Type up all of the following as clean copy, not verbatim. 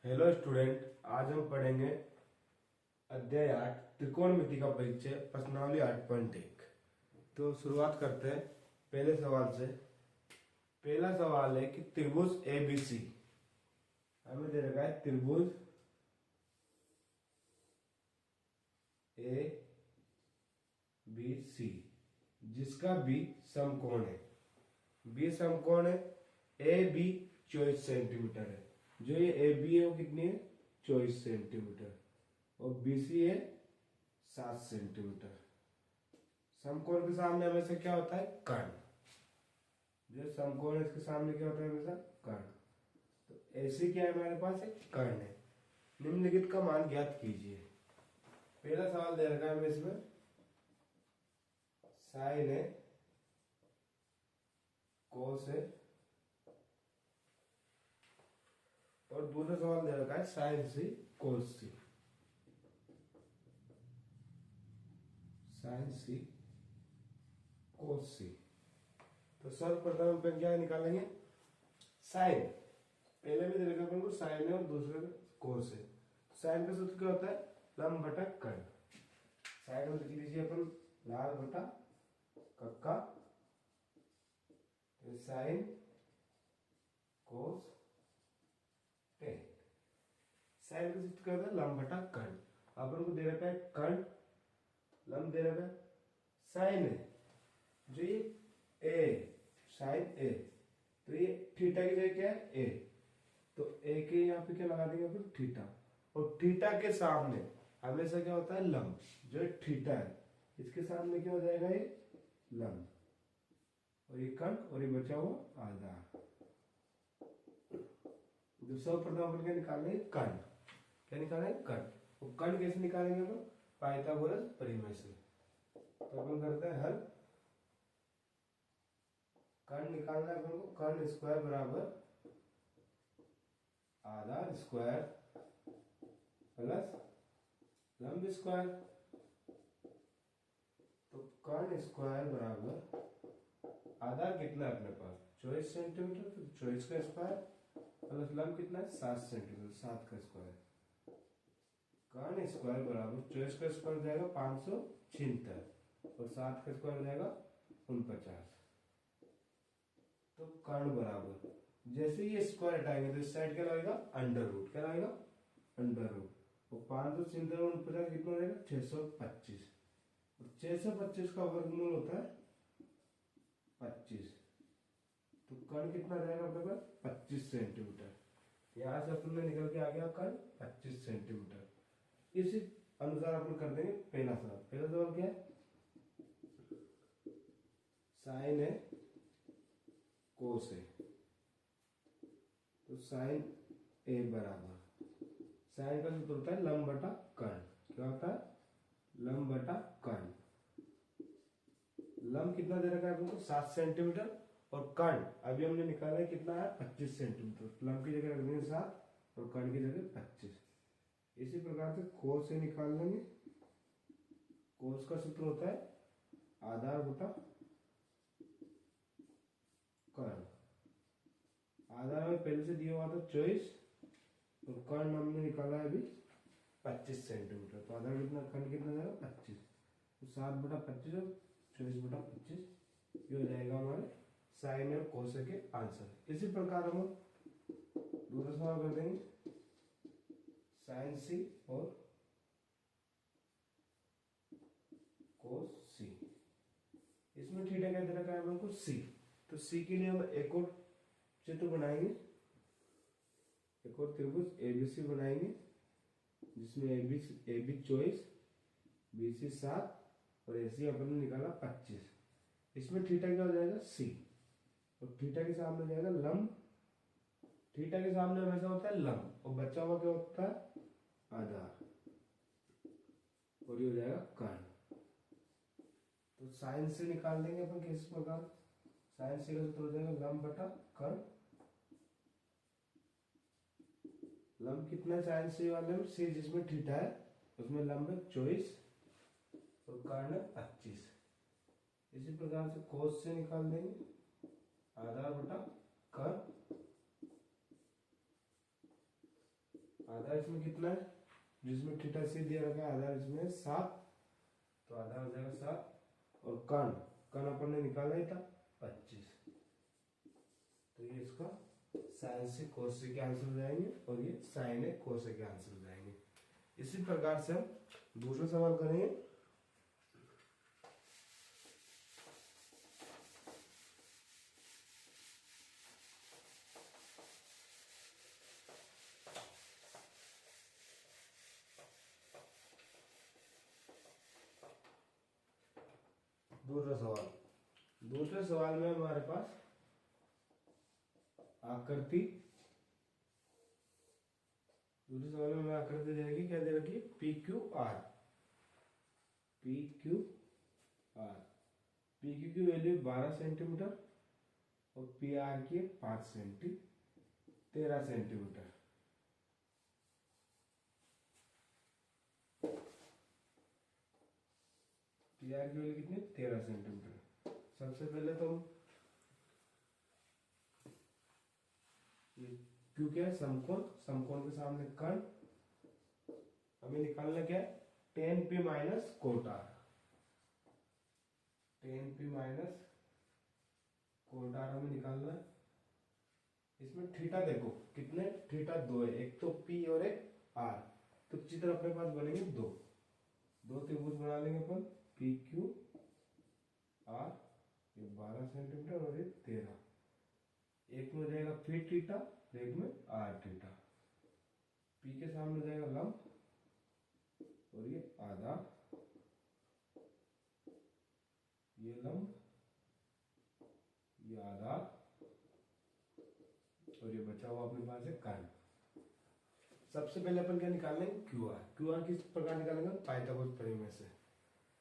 Hello student, आज हम पढ़ेंगे अध्याय 8 त्रिकोणमिति का परिचय प्रश्नावली 8.1। तो शुरुआत करते हैं पहले सवाल से। पहला सवाल है कि त्रिभुज एबीसी हमें दे रखा है। त्रिभुज ए बी सी जिसका बी समकोण है। बी समकोण है, ए बी 24 सेंटीमीटर है। जो ये ए बी है वो कितनी है? 24 सेंटीमीटर। और बी सी है 7 सेंटीमीटर। समकोण के सामने हमेशा क्या होता है? कर्ण। जो समकोण है इसके सामने क्या होता है? हमेशा कर्ण। तो ऐसे क्या है हमारे पास? एक कर्ण है। निम्नलिखित का मान ज्ञात कीजिए। पहला सवाल दे रखा है हमें इसमें साइन है, कोस है, और दूसरा सवाल दे रखा है साइन सी कोस सी। साइन सी कोस सी। तो सर्वप्रथम अपन क्या निकालेंगे? साइन। पहले में दे रखा अपन को साइन है और दूसरे में कोस है। साइन का सूत्र क्या होता है? लंब बटा कर्ण। साइन में लिख लीजिए अपन लाल बटा कक्का, तो साइन कोस टेन। साइन का सूत्र क्या होता है? लंब बटा कर्ण। अपन को दे रखा है कर्ण, लंब दे रखा है, साइन है जो ये ए, साइन ए, तो ये थीटा की जगह क्या है? ए। तो ए के यहाँ पे क्या लगा देंगे अपन? थीटा। और थीटा के सामने हमेशा क्या होता है? लंब। जो थीटा है इसके सामने क्या हो जाएगा? ये लंब। और ये कर्ण और ये बचा हुआ आधार। जो सर्वप्रथम अपन क्या निकालेंगे? कर्ण। क्या निकालेंगे? कर्ण। और कर्ण कैसे निकालेंगे अपन? पाइथागोरस प्रमेय से। तो अपन करते हैं हल। कर्ण निकालना है अपन को। कर्ण स्क्वायर बराबर आधार स्क्वायर प्लस लंब स्क्वायर। तो कर्ण स्क्वायर बराबर आधार कितना है अपने पास? 24 सेंटीमीटर। तो 24 का स्क्वायर प्लस लंब कितना है? 7 सेंटीमीटर, 7 का स्क्वायर। कर्ण स्क्वायर बराबर 24 का स्क्वायर हो जाएगा 576 और 7 का स्क्वायर हो जाएगा 49। तो कर्ण बराबर जैसे ये स्क्वायर हटाएंगे तो इस साइड क्या लगेगा? Under root. क्या लगेगा? Under root. और 576 और 49 कितना हो जाएगा? 625। और 625 का वर्गमूल होता है 25। तो कर्ण कितना रहेगा अपने पास? 25 सेंटीमीटर। यहां से अपन में निकल के आ गया कर्ण 25 सेंटीमीटर। इसी अनुसार अपन कर देंगे पहला सवाल। पहला सवाल क्या है? साइन है, कोस है। तो साइन ए बराबर, साइन का सूत्र होता है लंब बटा कर्ण। क्या होता है? लंब बटा कर्ण। लंब कितना दे रखा है अपन को? 7 सेंटीमीटर। और कर्ण अभी हमने निकाला है कितना है? 25 सेंटीमीटर। लंब की जगह रख देंगे 7 और कर्ण की जगह 25। इसी प्रकार से कोस से निकाल लेंगे। कोस का सूत्र होता है आधार बटा कर्ण। आधार में पहले से दिया हुआ था 24 और कर्ण हमने निकाला है अभी 25 सेंटीमीटर। तो आधार कितना, कर्ण कितना जाएगा? 25। तो 7 बटा 25 और 24 बटा 25 ये हो जाएगा हमारे साइन और कोस के आंसर। इसी प्रकार हम दूसरा सवाल कर देंगे साइन सी और कोस सी। इसमें थीटा क्या दे रखा है हमको? सी। तो सी के लिए हम एक और चित्र बनाएंगे, एक और त्रिभुज एबीसी बनाएंगे जिसमें ए बी 24, बी सी 7 और एसी अपन ने निकाला 25। इसमें थीटा क्या हो जाएगा? सी। और थीटा के सामने जाएगा लंब। थीटा के सामने हमेशा होता है लंब और बचा हुआ क्या होता है? आधार। और ये हो जाएगा कर्ण। तो साइन से निकाल देंगे अपन किस प्रकार? साइन से का सूत्र हो जाएगा लंब बटा कर्ण। लंब कितना है साइन सी वाले में? सी जिसमें थीटा है उसमें लंब है 24 और कर्ण है 25। इसी प्रकार से कोस से निकाल देंगे आधार बटा कर्ण। आधा इसमें कितना है, जिसमें थीटा सी दिया रखा है, आधा इसमें 7, तो आधा हो जाएगा 7। और कर्ण, कर्ण अपन ने निकाला ही था 25, तो ये इसका साइन से कोस से के आंसर हो जाएंगे, और ये साइन है कोस के आंसर हो जाएंगे। इसी प्रकार से हम दूसरा सवाल करेंगे। दूसरे सवाल में हमारे पास आकृति, दूसरे सवाल में हमें आकृति देगी, क्या दे रखी है, P Q R. P Q R, P Q की वैल्यू 12 सेंटीमीटर और पी आर की 13 सेंटीमीटर। पी आर की वैल्यू कितनी, 13 सेंटीमीटर। सबसे पहले तो क्यू क्या है, समकोण, समकोण के सामने कर्ण, हमें निकालना क्या है, tan p minus cot r. tan p minus cot r हमें निकालना है। इसमें थीटा देखो कितने, थीटा 2 है, एक तो p और एक r, तो चित्र अपने पास बनेंगे दो त्रिभुज बना लेंगे अपन, पी क्यू आर, ये 12 सेंटीमीटर और ये 13, एक में हो जाएगा पी थीटा, एक में आर थीटा। पी के सामने हो जाएगा लंब, और ये आधा, ये लंब, ये आधा, और ये बचा हुआ अपने पास है कर्ण। सबसे पहले अपन क्या निकालेंगे, क्यू आर। क्यू आर किस प्रकार निकालेंगे, पाइथागोरस प्रमेय से।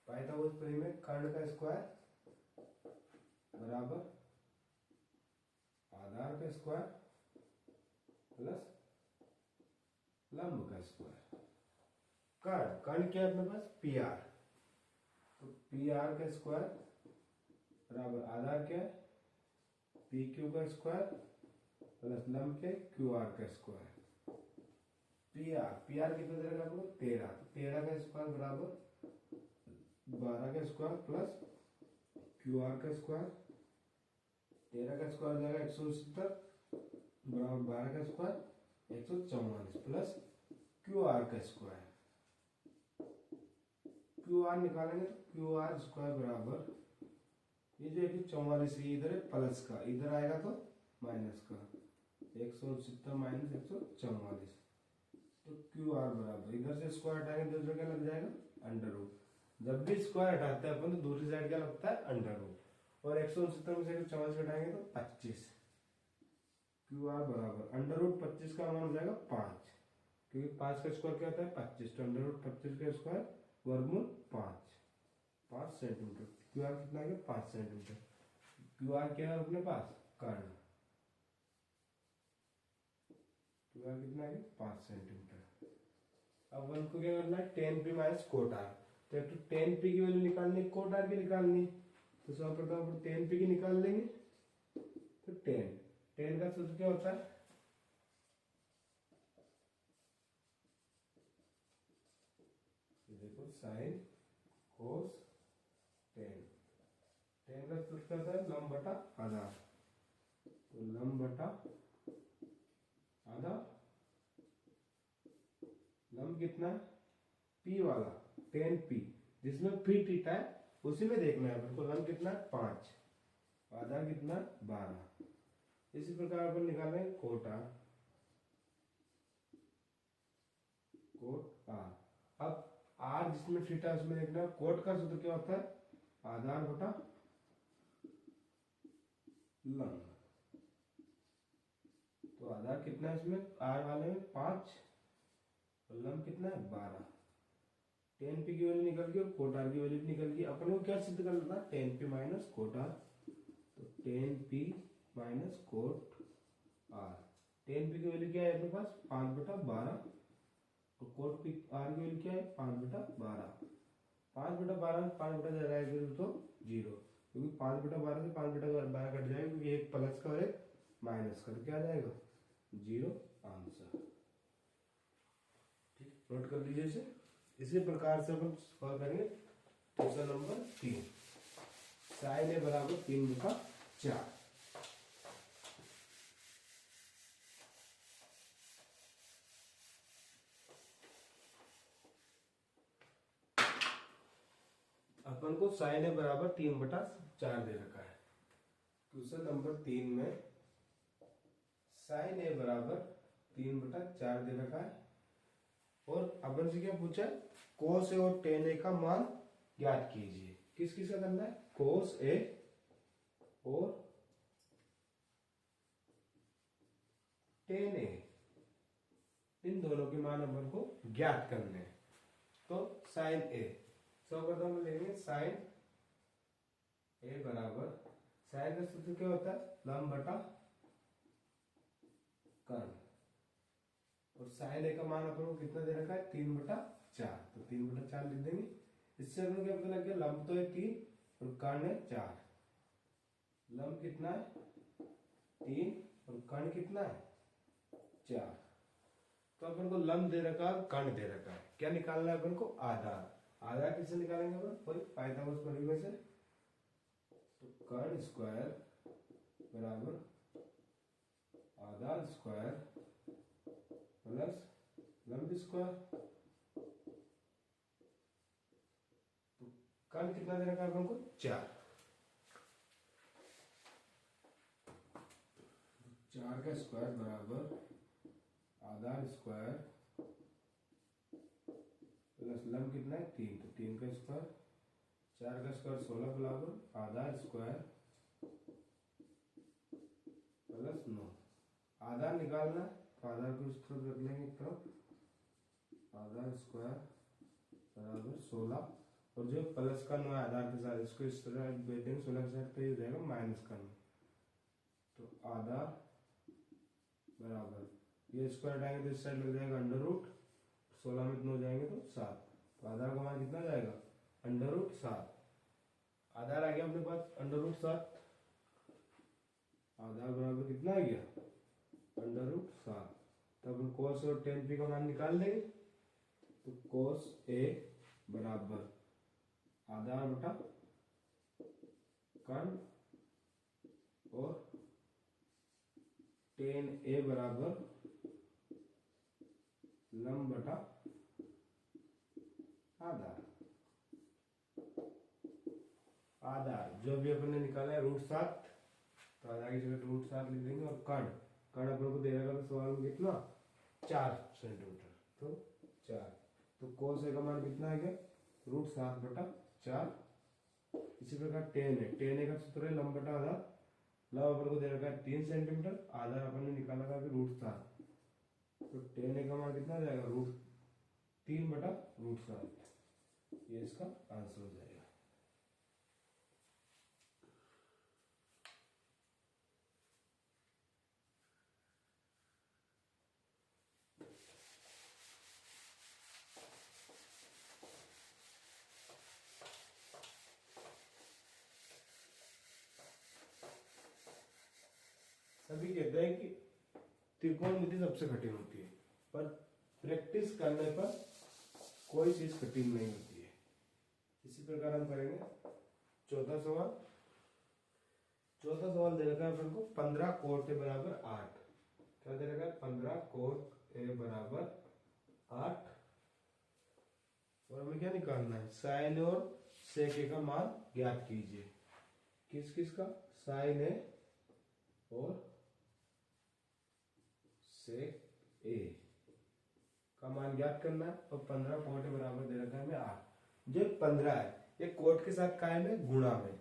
पाइथागोरस प्रमेय, कर्ण का स्क्वायर बराबर आधार का स्क्वायर प्लस लंब का स्क्वायर। कर्ण, कर्ण क्या है अपने पास, पी आर, तो पी आर का स्क्वायर बराबर आधार क्या है, पी क्यू का स्क्वायर प्लस लंब के क्यू आर का स्क्वायर। पी आर कितना दे रखा आपको, 13, तो 13 का स्क्वायर बराबर 12 का स्क्वायर प्लस क्यू आर का स्क्वायर। 13 का स्क्वायर हो जाएगा 169 बराबर 12 का स्क्वायर 144 प्लस क्यू आर का स्क्वायर। क्यू आर निकालेंगे तो क्यू आर स्क्वायर बराबर, ये जो 144 है इधर है प्लस का, इधर आएगा तो माइनस का, 169 माइनस 144, तो क्यू आर बराबर, इधर से स्क्वायर हटाएंगे तो इधर क्या लग जाएगा, अंडर रूट। जब भी स्क्वायर हटाते हैं अपन तो दूसरी साइड क्या लगता है, अंडर रूट, और 169 में से 144 हटाएंगे तो 25। क्यू आर बराबर अंडर रूट 25 का मान हो जाएगा 5, क्योंकि 5 का स्क्वायर क्या होता है 25, तो अंडर रूट 25 का स्क्वायर वर्गमूल 5 सेंटीमीटर। क्यू आर कितना है, 5 सेंटीमीटर। क्यू आर क्या है अपने पास, कर्ण, क्यू आर कितना है 5 सेंटीमीटर। अब वन को क्या करना है, tan p minus cot r, तो tan p की वैल्यू निकालनी, कोट आर की निकालनी, तो सर्वप्रथम अपन tan p की निकाल लेंगे। तो tan का सूत्र क्या होता है, देखो साइन कोस tan का सूत्र क्या होता है, लंब बटा आधा, तो लंब बटा आधा, लंब कितना है, p वाला tan p, जिसमें p थीटा है उसी में देखना है अपन को, लंब कितना है 5, आधा कितना 12। इसी प्रकार अपन निकालेंगे कोट आर, कोट आर। अब आर जिसमें थीटा है उसमें देखना है, कोट का सूत्र क्या होता है, आधार बटा लंब, तो आधार कितना है इसमें, आर वाले में 5, और लंब कितना है 12। tan p की वैल्यू निकल गई और कोट आर की वैल्यू निकल गई। अपन को क्या सिद्ध करना था, tan p minus cot r, तो tan p minus cot r. tan p की वैल्यू क्या है अपने पास, 5/12, और कोट p आर की वैल्यू क्या है 5/12। 5/12 5 जाएगा तो 0, क्योंकि 5/12 से 5/12 कट जाएगा, क्योंकि एक प्लस का और एक माइनस का, तो क्या आ जाएगा 0 आंसर। नोट कर लीजिए इसे। इसी प्रकार से अपन सॉल्व करेंगे क्वेश्चन नंबर 3। साइन ए बराबर 3/4। अपन को साइन ए बराबर 3/4 दे रखा है। क्वेश्चन नंबर 3 में साइन ए बराबर 3/4 दे रखा है और अपन से क्या पूछा है, कोस ए और टेन ए का मान ज्ञात कीजिए। किस किस का करना है, कोस ए और टेन ए, इन दोनों के मान अपन को ज्ञात करने हैं। तो साइन ए सर्वप्रथम लेंगे, साइन ए बराबर, साइन का सूत्र क्या होता है, लंब बटा कर्ण, और साइन ए का मान अपन को कितना दे रखा है 3/4, तो 3/4 लिख देंगे। इससे अपन को क्या पता लग गया, लंब तो है 3 और कर्ण है 4। लंब कितना है 3 और कर्ण कितना है 4। तो अपन को लंब दे रखा है, कर्ण दे रखा है, क्या निकालना है अपन को, आधार। आधार किससे निकालेंगे अपन, वही पाइथागोरस प्रमेय से। तो कर्ण स्क्वायर बराबर आधार स्क्वायर प्लस लंब स्क्वायर। तो कर्ण कितना दे रखा है अपन को 4। 4 का स्क्वायर बराबर आधार स्क्वायर प्लस लंब कितना है 3, तो 3 का स्क्वायर, 4 का स्क्वायर 16 बराबर आधार स्क्वायर प्लस 9। आधार निकालना है तो आधार को इस तरफ रख लेंगे एक तरफ, आधार स्क्वायर बराबर 16, और जो प्लस का 9 आधार के साथ इसको इस तरह भेज देंगे, 16 के साथ तो ये हो जाएगा माइनस का 9। तो आधार बराबर ये स्क्वायर हटाएंगे तो इस साइड लग जाएगा अंडर रूट, 16 में कितना हो जाएंगे तो 7। तो आधार का मान कितना जाएगा अंडर रूट 7। आधार आ गया अपने पास अंडर रूट 7। आधार बराबर कितना आ गया अंडर रूट 7। तब हम कोस और टेन पी का मान निकाल लेंगे। तो कोस ए बराबर आधार बटा कर्ण और टेन ए बराबर लंब बटा आधार। आधार जो भी अपन ने निकाला है √7, तो आधार की जगह √7 लिख देंगे। और कर्ण, कर्ण अपन को दे रहा है सवाल में कितना 4 सेंटीमीटर, तो 4। तो कोस ए का मान कितना आ गया √7/4। इसी प्रकार टेन है, टेन ए का सूत्र है लंब बटा आधार। लंब अपन को दे रखा है 3 सेंटीमीटर, आधार अपन ने निकाला था √7, तो टेन ए का मान कितना आ जाएगा √3/√7। ये इसका आंसर हो जाएगा। सभी कहते हैं कि त्रिकोणमिति सबसे कठिन होती है, पर प्रैक्टिस करने पर कोई चीज कठिन नहीं होती है। इसी प्रकार हम करेंगे चौथा सवाल। चौथा सवाल दे रखा है अपन को 15 कोट ए बराबर 8। क्या दे रखा है 15 कोट ए बराबर 8, और हमें क्या निकालना है साइन और सेक ए का मान ज्ञात कीजिए। किस किस का, साइन ए और सेक ए का मान ज्ञात करना है। और 15 कोट ए बराबर दे रखा है हमें 8। जो 15 है ये कोट के साथ कायम है गुणा में।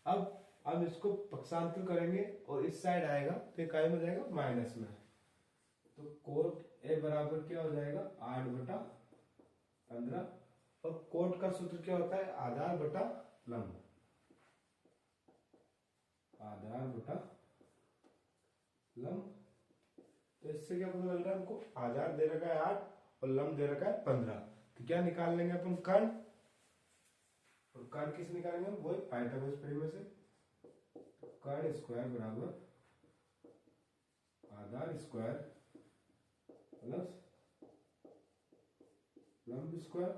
अब इसको पक्षांतर करेंगे और इस साइड आएगा तो ये कायम हो जाएगा माइनस में। तो कोट ए बराबर क्या हो जाएगा 8/15, और कोट का सूत्र क्या होता है आधार बटा लंब। आधार बटा लंब। तो इससे क्या पता लग रहा है हमको, आधार दे रखा है 8 और लंब दे रखा है 15। तो क्या निकाल लेंगे अपन कर्ण, और कर्ण किस निकालेंगे हम, वही पाइथागोरस प्रमेय से। कर्ण स्क्वायर बराबर आधार स्क्वायर प्लस लंब स्क्वायर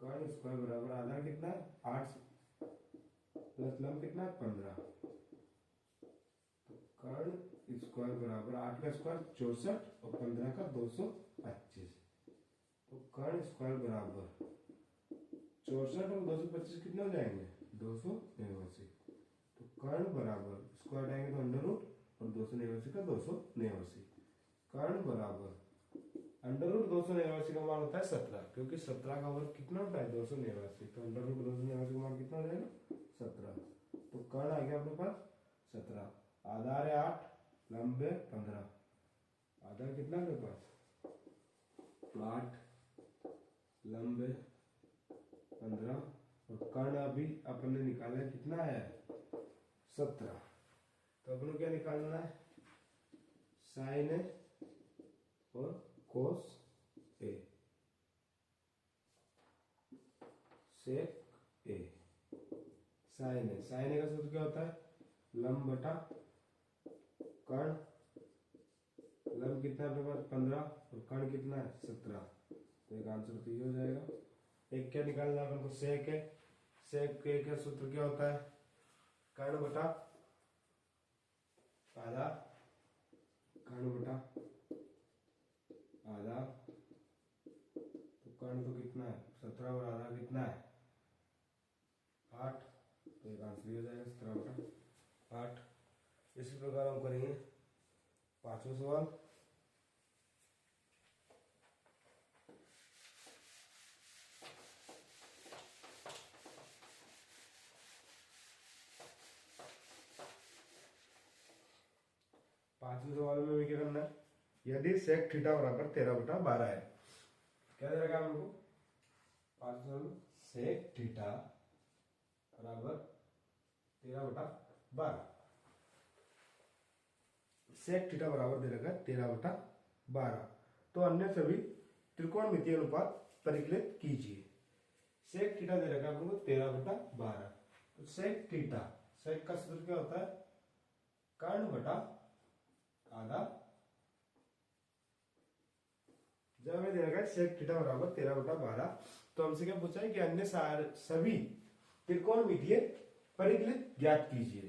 कर्ण स्क्वायर बराबर आधार कितना है 8 प्लस लंब कितना है 15। तो कर्ण स्क्वायर बराबर 8 का स्क्वायर 64 और 15 का 225। तो कर्ण स्क्वायर बराबर 64 और 225 कितने हो जाएंगे 289। तो कर्ण बराबर स्क्वायर आएंगे तो अंडर रूट और 289 का 289। कर्ण बराबर अंडर रूट 289 का मान होता है 17, क्योंकि 17 का वर्ग कितना होता है 289। तो अंडर रूट 289 का मान कितना हो जाएगा 17। तो कर्ण आ गया अपने पास 17, आधार है 8, लंब है 15। आधार कितना है मेरे पास 8, लंब है 15 और कर्ण अभी अपन ने निकाला है कितना है 17। तो अपन को क्या निकालना है साइन है और कोस ए सेक ए। साइन है, साइन ए का सूत्र क्या होता है लंब बटा कर्ण। लंब कितना है अपने पास 15 और कर्ण कितना है 17। तो एक आंसर तो ये हो जाएगा। एक क्या निकालना है अपन को सेक है। सेक ए का सूत्र क्या होता है कर्ण बटा आधा, कर्ण बटा आधा। तो कर्ण तो कितना है 17 और आधा कितना है 8। तो एक आंसर हो जाएगा 17 बटा 8। इसी प्रकार हम करेंगे 5वां सवाल। पांचवें सवाल में क्या करना है यदि सेक थीटा बराबर 13/12 है। क्या दे रखा है हमको पांचवें सवाल में सेक थीटा बराबर 13/12। सेक थीटा बराबर दे रखा है 13/12। तो अन्य सभी त्रिकोणमितीय अनुपात परिकलित कीजिए। सेक थीटा दे रखा है हमको 13/12। तो सेक थीटा, सेक का सूत्र क्या होता है कर्ण बटा आधा। जब हमें दे रखा है सेक थीटा बराबर 13/12, तो हमसे क्या पूछा है कि अन्य सभी त्रिकोणमितीय परिकलित ज्ञात कीजिए,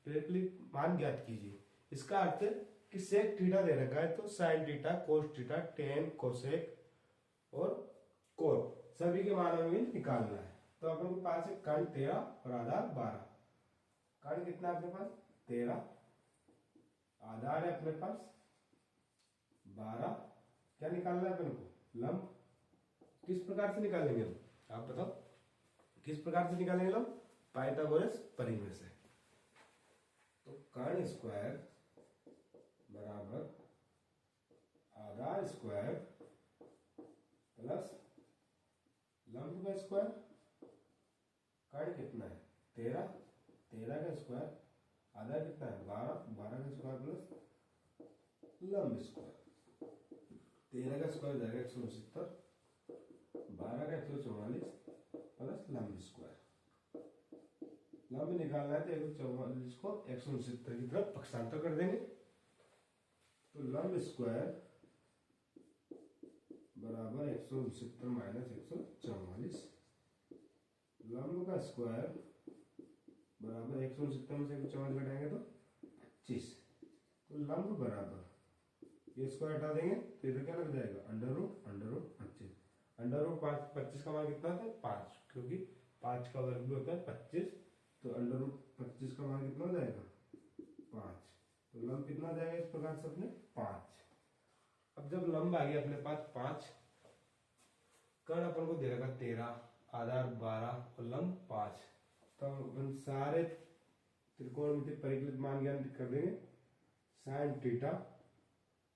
परिकलित मान ज्ञात कीजिए। इसका अर्थ कि सेक थीटा दे रखा है तो sine theta, cos theta, ten, cosec और कोट सभी के मान हमें निकालना है। तो अपन के पास है कर्ण 13 और आधार 12। कर्ण कितना है अपने पास 13, आधार है अपने पास 12। क्या निकालना है अपन को लंब। किस प्रकार से निकालेंगे हम आप बताओ किस प्रकार से निकालेंगे लंब पाइथागोरस परिमेय से। तो कर्ण स्क्वायर बराबर आधार स्क्वायर प्लस लंब का स्क्वायर। कर्ण कितना है 13, 13 का स्क्वायर, आधार कितना है 12, 12 का स्क्वायर प्लस लंब स्क्वायर। 13 का स्क्वायर जाएगा 169, 12 का 144 प्लस लंब स्क्वायर। लंब निकालना है तो 144 को 169 की तरफ पक्षांतर कर देंगे। तो लंब स्क्वायर बराबर 169 माइनस 144। लंब का स्क्वायर बराबर 169 में से 144 घटाएंगे तो 25। तो लंब बराबर ये स्क्वायर हटा देंगे तो इधर क्या लग जाएगा अंडर रूट 25। अंडर रूट 25 का मान कितना था 5, क्योंकि 5 का वर्ग भी होता है 25। तो अंडर रूट 25 का मान कितना हो जाएगा 5। तो लंब कितना आ जाएगा इस प्रकार से अपने 5। अब जब लंब आ गया अपने पास 5, कर्ण अपन को दे रखा 13, आधार 12 और लंब 5। तो अपन सारे त्रिकोणमितीय परिकलित मान ज्ञात कर देंगे। साइन थीटा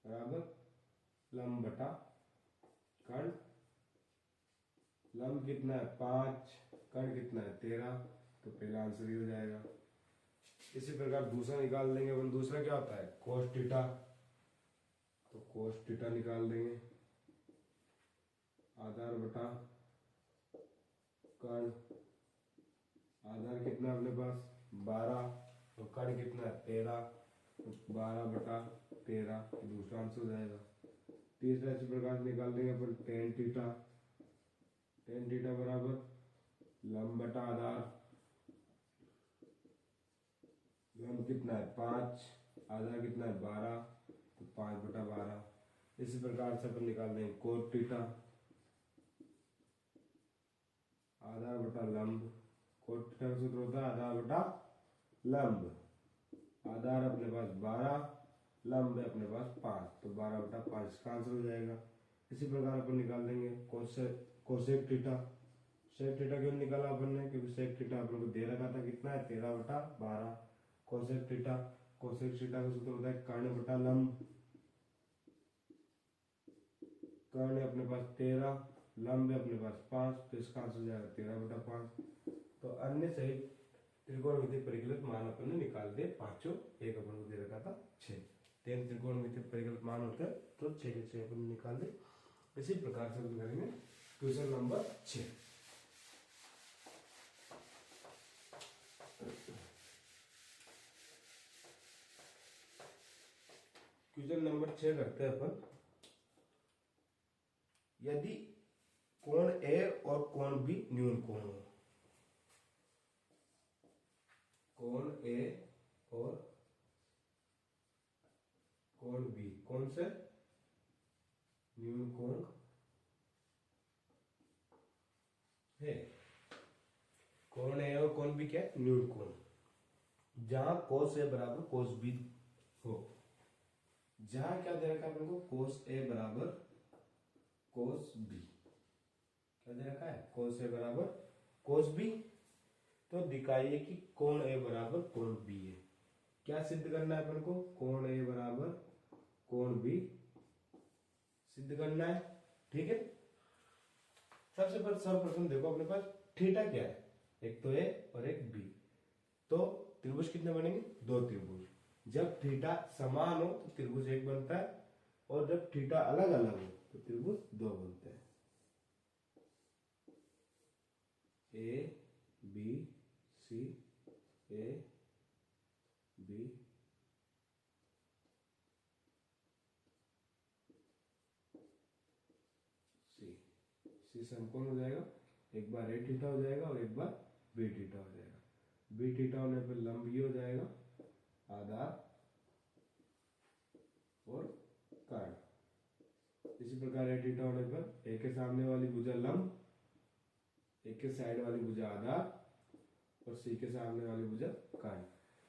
बराबर लंब बटा कर्ण। लंब कितना है 5, कर्ण कितना है 13। तो पहला आंसर ही हो जाएगा। इसी प्रकार दूसरा निकाल देंगे अपन। दूसरा क्या होता है कोस थीटा। तो कोस थीटा निकाल देंगे आधार बटा कर्ण। आधार कितना है अपने पास 12 और कर्ण कितना है 13। तो 12/13 दूसरा आंसर हो जाएगा। तीसरा इसी प्रकार से निकाल देंगे अपन टेन थीटा। टेन थीटा बराबर लंब बटा आधार। लंब कितना है 5, आधार कितना है 12, तो 5/12। इसी प्रकार से अपन निकाल देंगे कोट थीटा। आधार बटा लंब। कोट थीटा का सूत्र होता है आधार बटा लंब। आधार अपने पास 12, लंब है अपने पास 5, तो 12/5 इसका आंसर हो जाएगा। इसी प्रकार अपन निकाल देंगे कोसेक थीटा। सेक थीटा क्यों निकाला अपन ने, क्योंकि सेक थीटा अपन को दे रखा था कितना है 13/12। कोसेक थीटा, कोसेक थीटा का सूत्र होता है कर्ण बटा लंब। कर्ण है अपने पास 13, लंब है अपने पास 5, तो इसका आंसर हो जाएगा 13/5। तो अन्य सहित त्रिकोणमितीय परिकलित मान अपन ने निकाल दिए पांचों। एक अपन को दे रखा था 6। 3 त्रिकोणमितीय परिकलित मान होते हैं, तो 6 के 6 अपन निकाल दे। इसी प्रकार से अपन करेंगे क्वेश्चन नंबर 6। क्वेश्चन नंबर 6 करते हैं अपन। यदि कोण ए और कोण बी न्यून कोण हो। कोण ए और कोण बी कौन से न्यून कोण है। कोण ए और कोण बी क्या है, न्यून कोण। जहां कोस ए बराबर कोस बी हो। जहां क्या दे रखा है अपन को, कोस ए बराबर कोस बी। क्या दे रखा है, कोस ए बराबर कोस बी। तो दिखाइए कि कोण ए बराबर कोण बी है। क्या सिद्ध करना है अपन को, कोण ए बराबर कोण बी सिद्ध करना है। ठीक है, सबसे पहले सर्वप्रथम देखो अपने पास थीटा क्या है, एक तो ए और एक बी। तो त्रिभुज कितने बनेंगे, 2 त्रिभुज। जब थीटा समान हो तो त्रिभुज एक बनता है, और जब थीटा अलग अलग हो तो त्रिभुज 2 बनते हैं। A B C, A B C. सी समकोण हो जाएगा, एक बार ए थीटा हो जाएगा और एक बार बी थीटा हो जाएगा। बी थीटा होने पर लंब ये हो जाएगा आधार और कर्ण। इसी प्रकार ए थीटा होने पर ए के सामने वाली भुजा लंब, एक के साइड वाली भुजा आधार, और सी के सामने वाली भुजा कर्ण।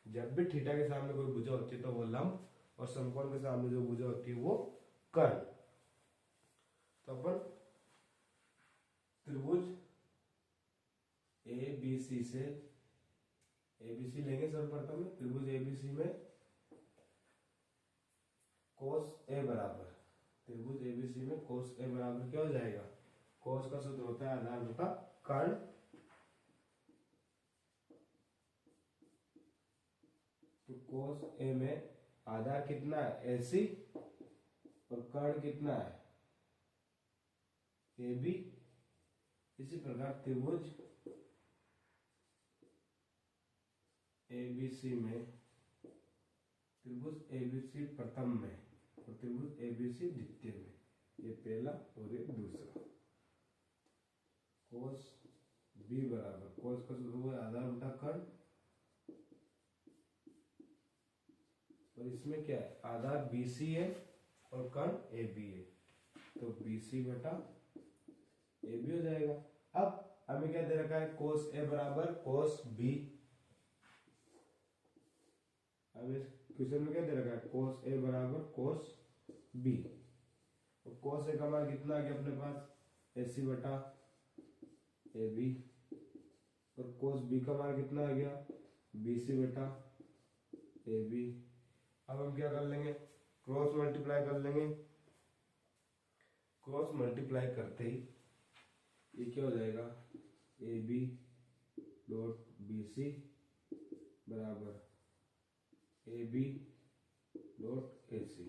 जब भी थीटा के सामने कोई भुजा होती है तो वो लंब, और समकोण के सामने जो भुजा होती है वो कर्ण। तो अपन त्रिभुज ए बी सी से एबीसी लेंगे सर्वप्रथम में। त्रिभुज एबीसी में कोस ए बराबर, त्रिभुज एबीसी में कोस ए बराबर क्या हो जाएगा, कोस का सूत्र होता है आधार बटा कर्ण। तो कोस ए में आधार कितना है एसी, और कर्ण कितना है ए बी। इसी प्रकार त्रिभुज एबीसी में, त्रिभुज एबीसी प्रथम में और त्रिभुज एबीसी द्वितीय में, ये पहला और ये दूसरा। कोस बी बराबर, कोस का सूत्र हुआ आधार बटा कर्ण, और इसमें क्या है आधार बीसी है और कर्ण ए बी है, तो बीसी बटा ए बी हो जाएगा। अब हमें क्या दे रखा है, कोस ए बराबर कोस बी। अब इस क्वेश्चन में क्या दे रखा है, कोस ए बराबर कोस बी। तो कोस ए का मान कितना आ गया अपने पास, एसी बटा ए बी, और कोस बी का मान कितना आ गया, बीसी बटा ए बी। अब हम क्या कर लेंगे, क्रॉस मल्टीप्लाई कर लेंगे। क्रॉस मल्टीप्लाई करते ही ये क्या हो जाएगा, A B dot B C बराबर ए बी डॉट ए सी।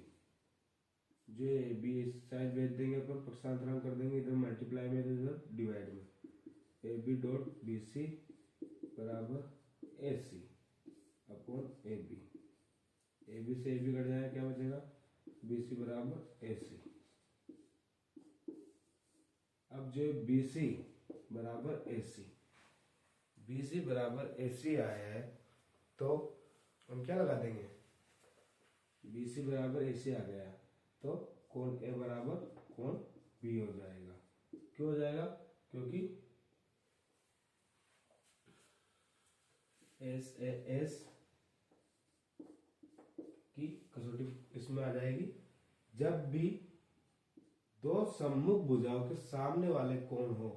जो ए बी इस साइड भेज देंगे अपन, पक्षांतरण कर देंगे, इधर मल्टीप्लाई में इधर डिवाइड में। A B dot B C बराबर A C upon A B. A B से ए बी कट जाएगा, क्या बचेगा, बी सी बराबर ए सी। अब जो बी सी बराबर ए सी, बी सी बराबर ए सी आया है तो हम क्या लगा देंगे, बी सी बराबर ए सी आ गया तो कोण ए बराबर कोण बी हो जाएगा। क्यों हो जाएगा, क्योंकि एस ए एस की कसौटी इसमें आ जाएगी जब भी दो सम्मुख भुजाओं के सामने वाले कोण हो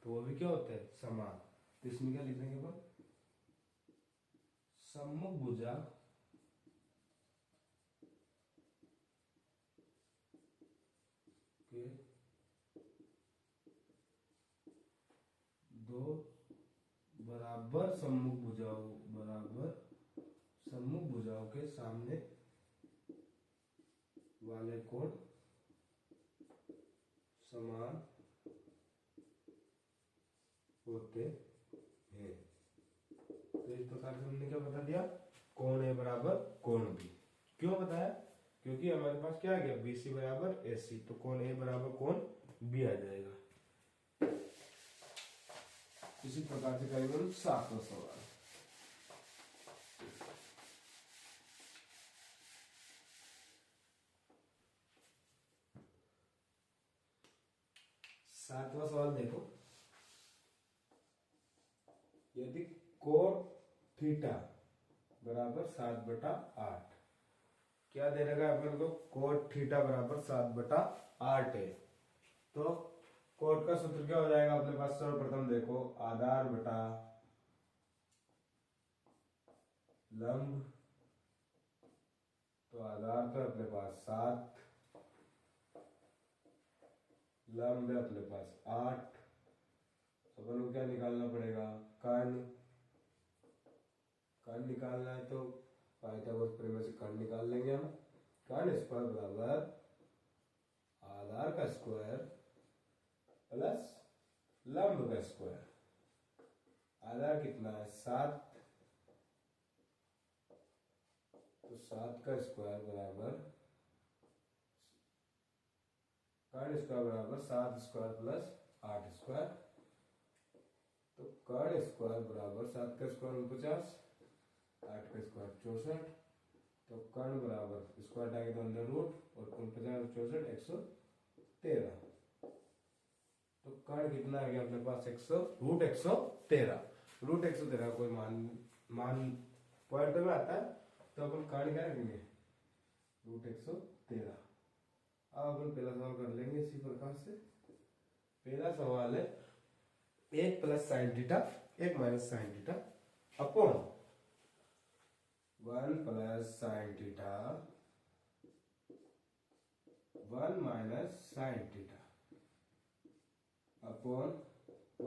तो वो भी क्या होते हैं, समान। तो इसमें क्या लिख देंगे अपन, सम्मुख भुजा के दो बराबर सम्मुख भुजाओं के सामने वाले कोण समान होते हैं। तो इस प्रकार से हमने क्या बता दिया, कोण ए बराबर कोण बी। क्यों बताया, क्योंकि हमारे पास क्या आ गया, बी सी बराबर ए सी, तो कोण ए बराबर कोण बी आ जाएगा। इसी प्रकार से करेंगे हम 7वां सवाल। सातवां सवाल देखो, यदि कोट थीटा बराबर 7/8, क्या दे रखा है अपन को, कोट थीटा बराबर 7/8 है, तो कोट का सूत्र क्या हो जाएगा अपने पास, सर्वप्रथम देखो आधार बटा लंब, तो आधार तो अपने पास 7, लंब है अपने पास 8, अपन को क्या निकालना पड़ेगा, कर्ण निकालना है तो पाइथागोरस प्रमेय से कर्ण निकाल लेंगे हम। कर्ण स्क्वायर बराबर आधार का स्क्वायर प्लस लंब का स्क्वायर। आधार कितना है 7, तो 7 का स्क्वायर बराबर कर्ण स्क्वायर बराबर 7 स्क्वायर प्लस 8 स्क्वायर, तो कर्ण स्क्वायर बराबर 7 का स्क्वायर 49, 8 का स्क्वायर 64, तो कर्ण बराबर स्क्वायर आएगा तो अंडर रूट और 49 64 113, तो कर्ण कितना आ गया अपने पास 100 रूट 113 कोई मान पॉइंट में आता है तो अपन कर्ण क्या रखेंगे, रूट 113। अब अपन पहला सवाल कर लेंगे इसी प्रकार से। पहला सवाल है 1 plus sine theta 1 minus sine theta upon 1 plus sine theta 1 minus sine theta upon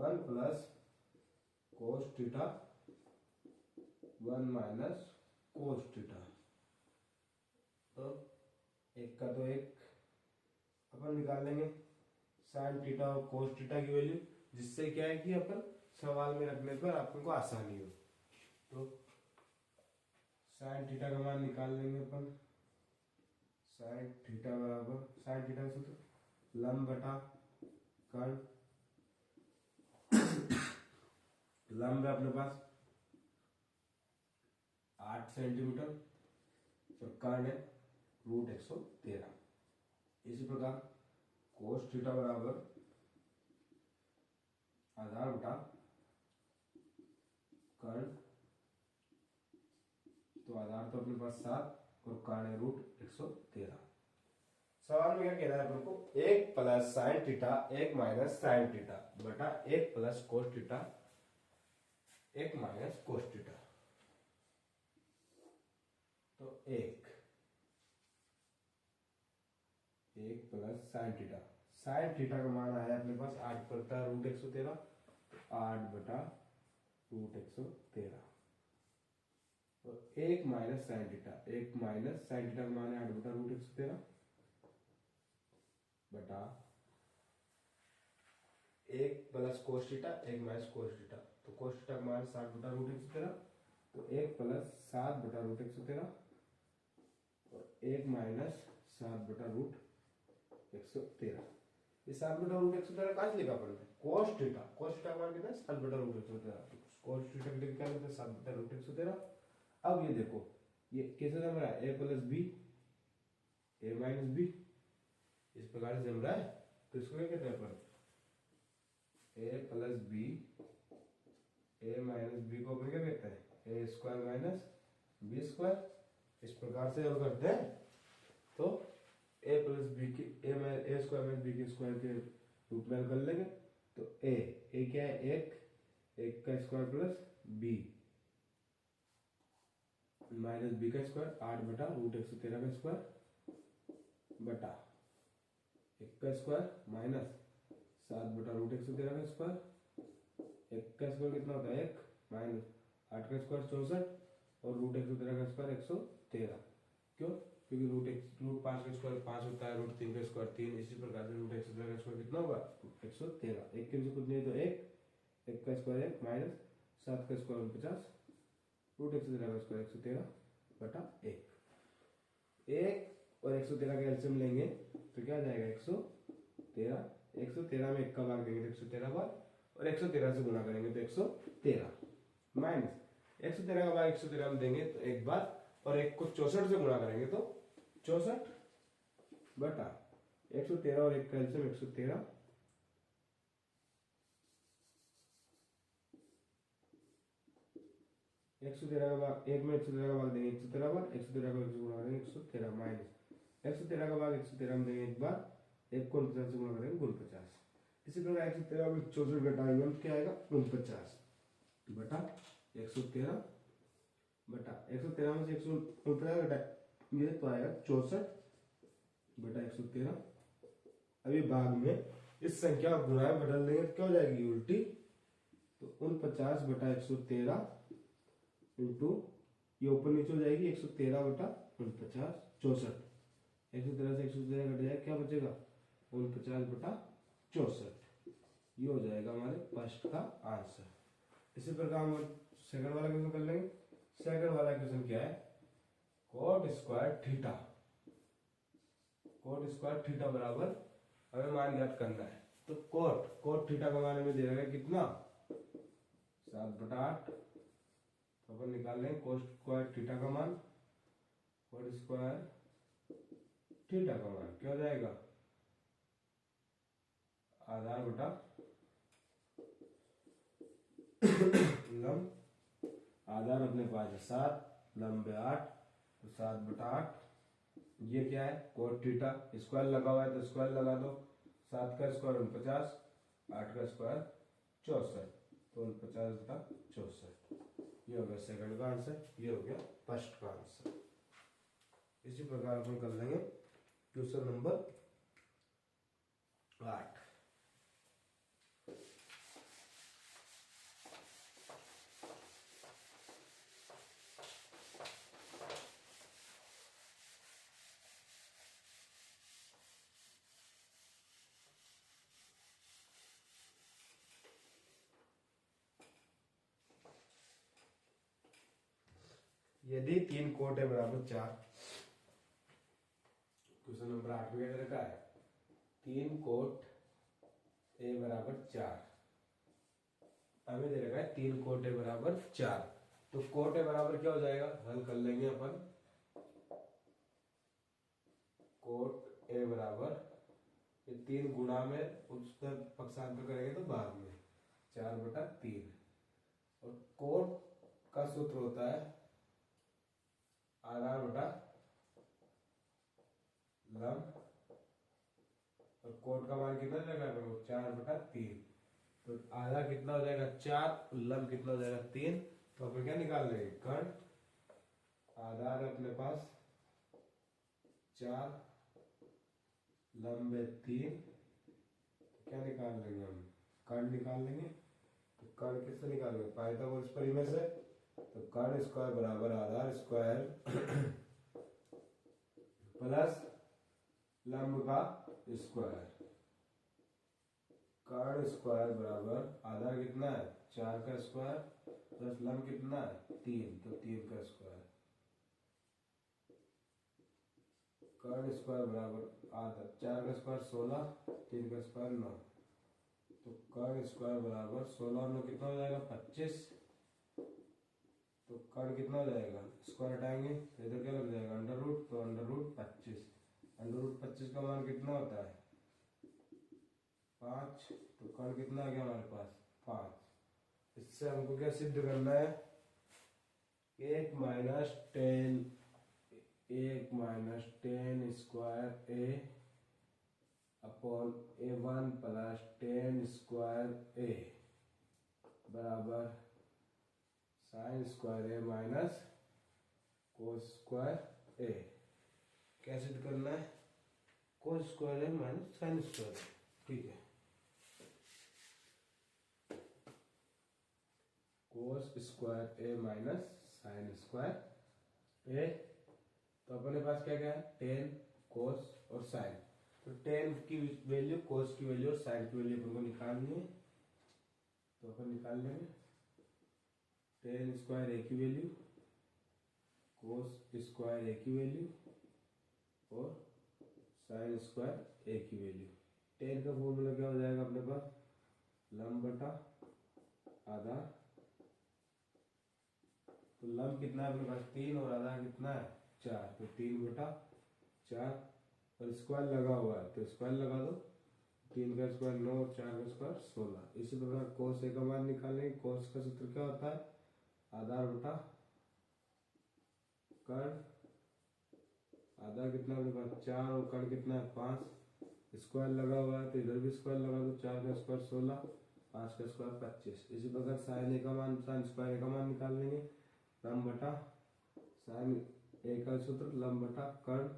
1 plus cos theta 1 minus cos theta. तो एक का तो एक अपन निकाल लेंगे साइन थीटा और कोस थीटा की वैल्यू, जिससे क्या है कि अपन सवाल में रखने पर आपको आसानी हो। तो साइन थीटा का मान निकाल लेंगे अपन, साइन थीटा बराबर साइन थीटा का सूत्र लंब बटा कर्ण, लंब है अपने पास 8 सेंटीमीटर और कर्ण है रूट 113। इसी प्रकार कोस थीटा बराबर आधार बटा कर्ण, तो आधार तो अपने पास 7 और कर्ण है रूट 113। सवाल में क्या कह रहा है अपन को, 1 plus sine theta 1 minus sine theta बटा 1 plus cos theta 1 minus cos theta. तो 1 plus sine theta, sine theta का मान आया अपने पास 8 बटा रूट 113, 8 बटा रूट 113, तो 1 minus sine theta, 1 minus sine theta का मान है 8 बटा रूट 113 बटा 1 plus cos theta 1 minus cos theta, तो कोस थीटा का मान 7 बटा रूट 113, तो 1 प्लस 7 बटा रूट 113 और 1 माइनस 7 बटा रूट 113। ये 7 बटा रूट 113 कहाँ से लिखा अपन ने? cos थीटा, cos थीटा का मान कितना है? 7 बटा रूट 113। cos थीटा के लिए क्या लिखते हैं? 7 बटा रूट 113। अब ये देखो ये कैसे जम रहा है? a plus b a minus b, इस प्रकार से जम रहा है। तो इसको क्या कहते हैं अपन? a plus b a minus b को अपन क्या कहते हैं? a square minus b square. इस प्रकार से हम करते हैं तो a प्लस बी की a स्क्वायर माइनस बी के स्क्वायर के रूप में कर लेंगे। तो a क्या है? एक का square plus b minus b का स्क्वायर 8 बटा रूट 113 का स्क्वायर बटा एक का स्क्वायर माइनस 7 बटा रूट 113 का स्क्वायर। एक का स्क्वायर कितना होता है? 1 माइनस 8 का स्क्वायर 64 और रूट 113 का स्क्वायर 113। क्यों? क्योंकि रूट 5 का स्क्वायर 5 होता है, रूट 3 का स्क्वायर 3। इसी प्रकार से रूट 113 का स्क्वायर कितना होगा? 113। एक के नीचे कुछ नहीं है तो एक का स्क्वायर 1 माइनस 7 का स्क्वायर 49 रूट 113 का स्क्वायर 113 बटा 1 और 113 का एलसीएम लेंगे तो क्या आ जाएगा? 113। 113 में 1 का भाग देंगे तो 113 बार, और 113 से गुणा करेंगे तो 113 माइनस 113 का भाग 113 में देंगे तो एक बार, और 1 को 64 से गुणा करेंगे तो 64 बटा 113 और 1 का एलसीएम 113। 113 का भाग 1 में 113 का भाग देंगे 113 बार, 113 को 1 से गुणा करेंगे 113 माइनस 113 का भाग 113 में देंगे एक बार, 1 को 49 से गुणा करेंगे 49। इसी प्रकार 113 में 64 घटाएंगे हम, क्या आएगा? 49 बटा 113 बटा 113 में से 149 घटाएंगे तो आएगा 64 बटा 113। अभी भाग में इस संख्या को गुणा में बदल देंगे तो क्या हो जाएगी? उल्टी। तो 49 बटा 113 इंटू ये ऊपर नीचे हो जाएगी 113 बटा 49 64। 113 से 113 घट जाएगा, क्या बचेगा? 49 बटा 64। ये हो जाएगा हमारे फर्स्ट का आंसर। इसी प्रकार हम सेकंड वाला क्वेश्चन कर लेंगे। सेकंड वाला क्वेश्चन क्या है? Coat square theta. Coat square theta बराबर हमें मान ज्ञात करना है। तो कोट थीटा का मान हमें दे रहा है कितना? 7 बटा 8। तो अपन निकाल लेंगे कोट स्क्वायर थीटा का मान। कोट स्क्वायर थीटा का मान क्या हो जाएगा? आधार बटा लंब। आधार अपने पास है 7, लंब है 8, तो 7 बटा 8। ये क्या है? Cot theta. स्क्वायर लगा हुआ है तो स्क्वायर लगा दो। 7 का स्क्वायर 49, 8 का स्क्वायर 64, तो 49 बटा 64। ये हो गया सेकंड का आंसर, ये हो गया फर्स्ट का आंसर। इसी प्रकार अपन कर लेंगे क्वेश्चन नंबर 8। यदि 3 कोट है बराबर 4, क्वेश्चन नंबर 8 में क्या रखा है? 3 कोट ए बराबर 4। हमें दे रखा है 3 कोट ए बराबर 4। तो कोट ए बराबर क्या हो जाएगा? हल कर लेंगे अपन। कोट ए बराबर ये 3 गुणा में उसका पक्षांतर करेंगे तो भाग में 4 बटा 3। और कोट का सूत्र होता है आधार बटा लंब, और कोट का मान कितना लगा? 4 बटा 3। तो आधा कितना हो जाएगा? 4, लंब कितना हो जाएगा? 3। तो अपन क्या निकाल लेंगे? कर्ण। आधार अपने पास 4, लंब 3, क्या निकाल लेंगे हम? कर्ण निकाल लेंगे। तो कर्ण किससे निकालेंगे? पाइथागोरस परिमेय से। तो कर्ण स्क्वायर बराबर आधार स्क्वायर प्लस लंब का स्क्वायर। कर्ण स्क्वायर बराबर आधार कितना है? 4 का स्क्वायर प्लस लंब कितना है? 3, तो 3 का स्क्वायर। कर्ण स्क्वायर बराबर आधा, 4 का स्क्वायर 16, 3 का स्क्वायर 9। तो कर्ण स्क्वायर बराबर 16 और 9 कितना हो जाएगा 25। तो कर्ण कितना हो जाएगा, स्क्वायर हटाएंगे तो इधर क्या लग जाएगा अंडर रूट, तो अंडर रूट 25। अंडर रूट 25 का मान कितना होता है 5। तो कर्ण कितना आ गया हमारे पास 5। इससे हमको क्या सिद्ध करना है, 1 स्क्वायर ए अपॉन A1 प्लस 10 स्क्वायर ए बराबर साइन स्क्वायर ए माइनस कोस स्क्वायर ए। क्या सिद्ध करना है, कोस स्क्वायर ए माइनस साइन स्क्वायर ए। ठीक है, कोस स्क्वायर ए माइनस साइन स्क्वायर ए। तो अपने पास क्या क्या है, टेन, कोस और साइन। तो टेन की वैल्यू, कोस की वैल्यू और साइन की वैल्यू अपन को निकालनी है। तो अपन निकाल लेंगे टेन स्क्वायर ए की वैल्यू, कोस स्क्वायर ए की वैल्यू और साइन स्क्वायर ए की वैल्यू। टेन का फॉर्मूला क्या हो जाएगा अपने पास, लंब बटा आधा। तो लंब कितना है अपने पास 3 और आधा कितना है 4। तो 3 बटा 4 और स्क्वायर लगा हुआ है तो स्क्वायर लगा दो। 3 का स्क्वायर 9 और 4 का स्क्वायर 16। इसी प्रकार कोस ए का मान निकालेंगे। कोस का सूत्र क्या होता है, आधा बटा कर्ण। आधा कितना अपने पास 4 और कर्ण कितना है 5। स्क्वायर लगा हुआ है तो इधर भी स्क्वायर लगा दो। 4 का स्क्वायर 16, 5 का स्क्वायर 25। इसी प्रकार साइन ए का मान, साइन स्क्वायर ए का मान निकाल लेंगे। लंब बटा साइन ए का सूत्र लंब बटा कर्ण।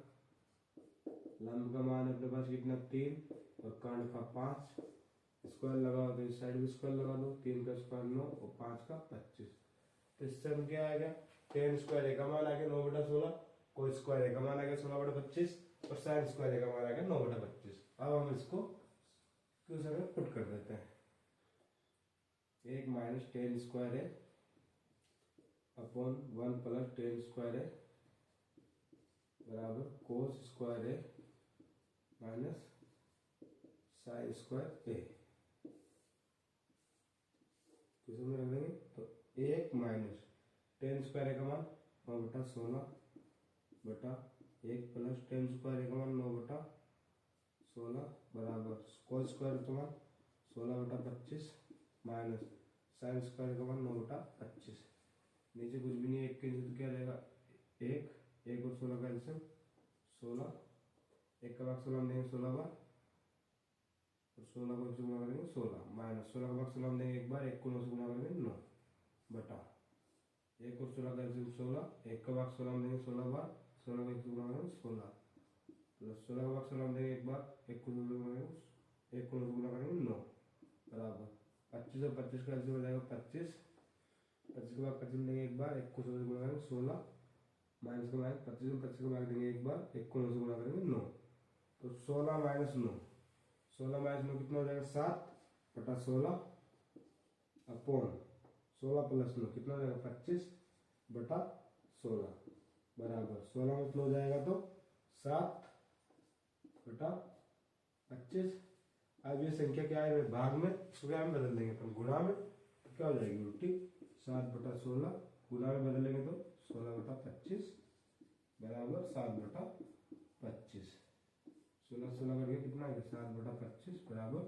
लंब का मान अपने पास कितना 3 और कर्ण का 5। स्क्वायर लगाओ तो इस साइड भी स्क्वायर लगा दो। 3 का स्क्वायर 9 और 5 का 25। तो इससे हम क्या आएगा, टेन स्क्वायर ए का मान आ गया 9 बटा 16, कोस स्क्वायर ए का मान आ गया 16 बटा 25 और साइन स्क्वायर ए का मान आ गया 9 बटा 25। अब हम इसको क्वेश्चन में पुट कर देते हैं। 1 माइनस टेन स्क्वायर ए अपॉन 1 प्लस टेन स्क्वायर ए बराबर कोस स्क्वायर ए माइनस साइन स्क्वायर ए। क्वेश्चन में रख देंगे तो 1 माइनस टेन स्क्वायर ए का मान 9 बटा 16 बटा 1 प्लस टेन स्क्वायर ए का मान 9 बटा 16 बराबर कोस स्क्वायर का मान 16 बटा 25 माइनस साइन स्क्वायर का मान 9 बटा 25। नीचे कुछ भी नहीं है, एक के नीचे तो क्या रहेगा 1 और 16 का एल्सियम 16। 1 का भाग 16 हम देंगे 16 बार और 16 को 1 से गुणा करेंगे 16 माइनस 16 का भाग 16 हम देंगे 1 बार, 1 को 9 से गुणा करेंगे 9 बटा 1 और 16 का एल्सियम 16। 1 का भाग 16 हम देंगे 16 बार, 16 को 1 से गुणा करेंगे 16 प्लस 16 का भाग 16 हम देंगे 1 बार, 1 को 9 से गुणा करेंगे 1 को 9 से गुणा करेंगे 9 बराबर 25 और 25 का एल्सियम हो जाएगा 25। 25 के बाद 25 देंगे 1 बार, 1 को 16 से गुणा करेंगे 16 माइनस का माइनस 25 में 25 को माइनस देंगे 1 बार, 1 को 9 से गुणा करेंगे 9। तो 16 माइनस 9, 16 माइनस 9 कितना हो जाएगा 7 बटा 16 अपॉन 16 प्लस 9 कितना हो जाएगा 25 बटा 16 बराबर 16 में कितना हो जाएगा तो 7 बटा 25। अब ये संख्या क्या है भाग में, इसको क्या में बदल देंगे अपन गुणा में, तो क्या हो जाएगी उल्टी 7 बटा 16 गुणा में बदलेंगे तो 16 बटा 25 बराबर 7 बटा 25। 16 16 करके कितना है 7 बटा 25 बराबर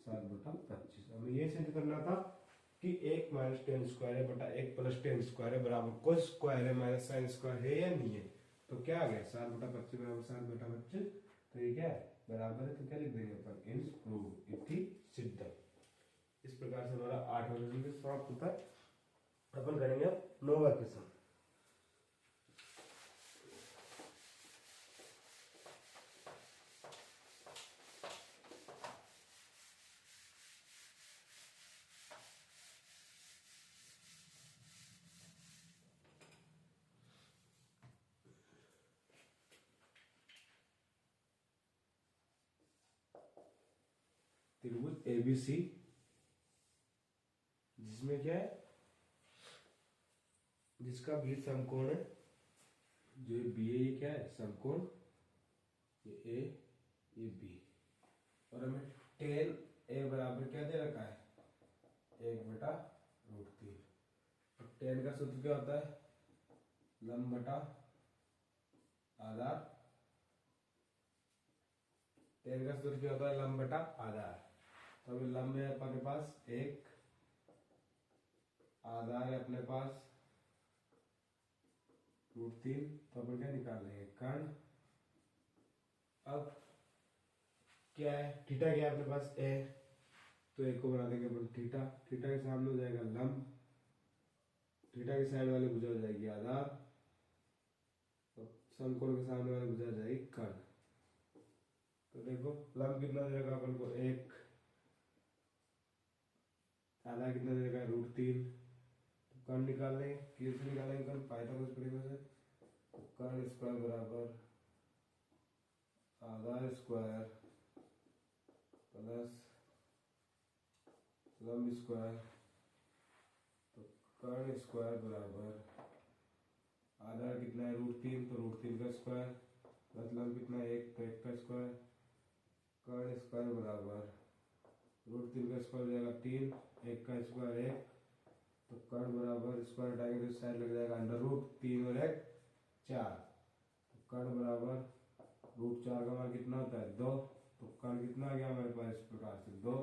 7 बटा 25। हमें ये सिद्ध करना था कि 1 माइनस टेन स्क्वायर है बटा 1 प्लस टेन स्क्वायर है बराबर कोस स्क्वायर है माइनस साइन स्क्वायर है या नहीं है। तो क्या आ गया 7 बटा 25 बराबर 7 बटा 25। तो ये क्या है बराबर है, तो क्या लिख देंगे अपन इज प्रूव इति सिद्ध। इस प्रकार से हमारा 8वां क्वेश्चन समाप्त होता है। अपन करेंगे 9वां क्वेश्चन। त्रिभुज एबीसी जिसमें क्या है, जिसका भी समकोण है, जो बी ए क्या है समकोण ये ए ये बी, और हमें टेन ए बराबर क्या दे रखा है, 1/√3। टेन का सूत्र क्या होता है, लंब बटा आधार। टेन का सूत्र क्या होता है, लंब बटा आधार। तो अभी लंब है अपने पास 1, आधार है अपने पास √3, तो अपन क्या निकाल लेंगे, कर्ण। अब क्या है, थीटा क्या है अपने पास ए, तो एक को बना देंगे अपन थीटा। थीटा के सामने हो जाएगा लंब, थीटा की साइड वाली भुजा हो जाएगी आधार, तो समकोण के सामने वाली भुजा हो जाएगी कर्ण। तो देखो लंब कितना दे देगा अपन को 1, आधार कितना दे देगा √3। तो कर्ण निकाल लेंगे, कैसे निकालेंगे कर्ण, पाइथागोरस प्रमेय से। तो कर्ण स्क्वायर बराबर आधार स्क्वायर प्लस लंब स्क्वायर। तो कर्ण स्क्वायर बराबर आधार कितना है √3, तो √3 का स्क्वायर प्लस लंब कितना है 1, तो 1 का स्क्वायर। कर्ण स्क्वायर बराबर √3 का स्क्वायर हो जाएगा 3, 1 का स्क्वायर 1। तो कर्ण बराबर स्क्वायर हटाएंगे तो इस साइड लग जाएगा √3 और 1 4। तो कर्ण बराबर √4 का मान कितना होता है 2। तो कर्ण कितना आ गया हमारे पास, इस प्रकार से 2।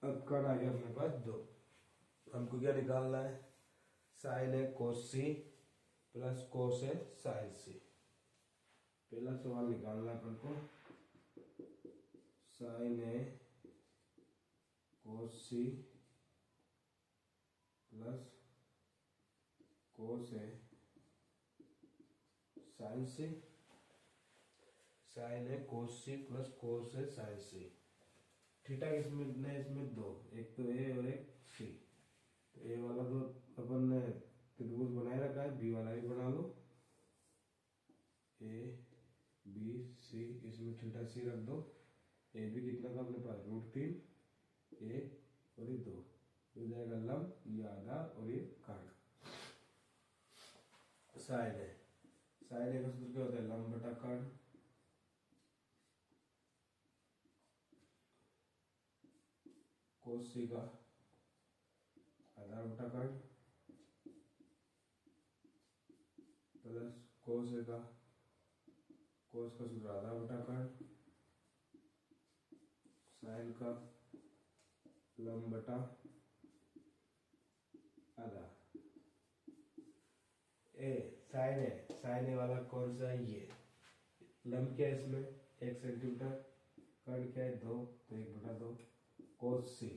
अब कर्ण आ गया अपने पास 2। हमको क्या निकालना है, साइन है कोस सी प्लस कोस है साइन सी। पहला सवाल निकालना है अपन को, साइन है कोस सी प्लस कोस है साइन सी। साइन है कोस सी प्लस कोस है साइन सी। थीटा किसमें है, इसमें 2, एक तो ए और एक सी। तो ए वाला तो अपन ने त्रिभुज बनाए रखा है, बी वाला भी बना लो, ए बी सी, इसमें थीटा सी रख दो। ए बी कितना था अपने पास √3, 1 और ये 2, हो जाएगा लंब, ये आधार और ये कर्ण। साइन है, साइन ए का सूत्र क्या होता है, लंब बटा कर्ण। कोस सी का आधार बटा कर्ण प्लस कोस ए का, कोस का सूत्र आधार बटा कर्ण, साइन का लंब बटा आधार। ए साइन है, साइन ए वाला कौन सा है, ये लंब क्या है इसमें 1 सेंटीमीटर, कर्ण क्या है 2, तो 1/2। कोस सी,